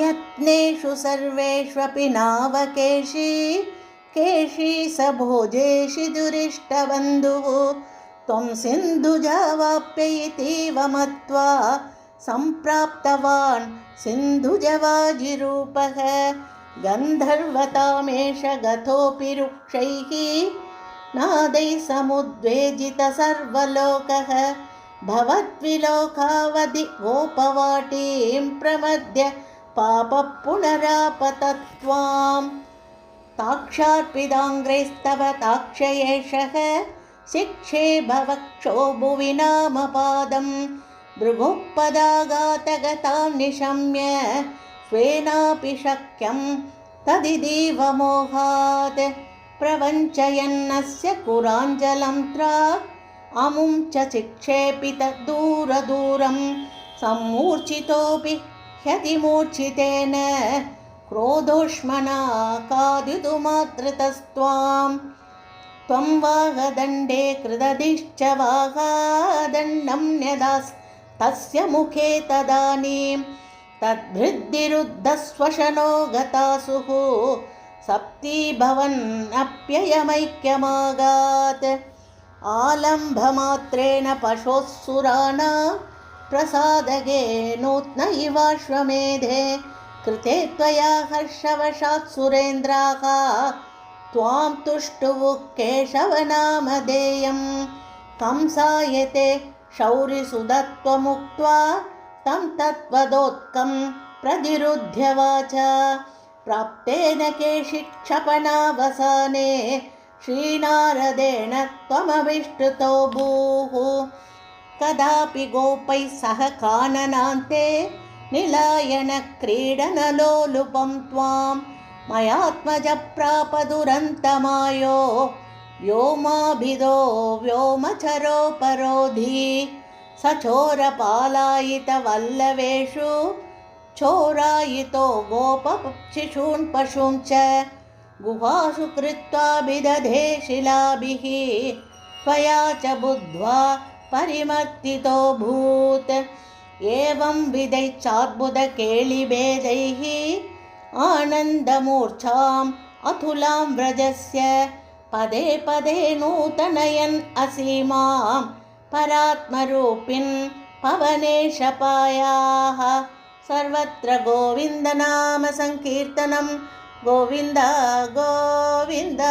यत्नेषु सर्वेष्वपि नावकेशी केशी स भोजेषि दुरिष्टबन्धुः त्वं सिन्धुजावाप्य इतीव मत्वा सम्प्राप्तवान् सिन्धुजवाजिरूपः गन्धर्वतामेष गतोऽपि रुक्षैः नादैः समुद्वेजितः सर्वलोकः भवद्विलोकावधि गोपवाटीं प्रमद्य पापः पुनरापतत्वाम् ताक्षार्पिताङ्ग्रैस्तव ताक्षयेषः शिक्षे भवक्षो भुवि नामपादं भृगुपदाघातगतां निशम्य स्वेनापि शक्यं तदिदीव मोहात् प्रवञ्चयन्नस्य कुराञ्जलं त्राक् अमुं च चिक्षेपित दूरदूरं सम्मूर्छितोऽपि ह्यतिमूर्छितेन क्रोधोष्मना खादितुमात्रतस्त्वां त्वं वाहदण्डे कृदधिश्च वाहादण्डं न्यदास्तस्य मुखे तदानीं तद्भृद्दिरुद्धस्वशनो गतासुः सप्तीभवन्नप्ययमैक्यमागात् आलम्भमात्रेण पशोः सुराणां प्रसादगे नूत्नैवाश्वमेधे कृते त्वया हर्षवशात् सुरेन्द्राः त्वां तुष्टुवुः केशवनामधेयं कंसायते शौरिसुधत्वमुक्त्वा तं तत्त्वदोत्कं प्रतिरुध्य वाचा प्राप्तेन केशिक्षपणावसाने श्रीनारदेण त्वमभिष्टुतो भूः कदापि गोपैः सह काननान्ते निलायनक्रीडनलोलुपं त्वां मयात्मजप्रापदुरन्तमायो व्योमाभिदो व्योमचरोपरोधी सचोरपालायितवल्लवेषु चोरायितो गोपशिशून् पशून् च गुहासु कृत्वा बिदधे शिलाभिः त्वया च बुद्ध्वा परिमर्तितोऽभूत् एवं विधैश्चाद्भुतकेलिभेदैः आनन्दमूर्च्छाम् अतुलां व्रजस्य पदे पदे नूतनयन् असीमां परात्मरूपिन् पवनेशपायाः सर्वत्र गोविन्दनाम संकीर्तनं गोविन्द गोविन्द।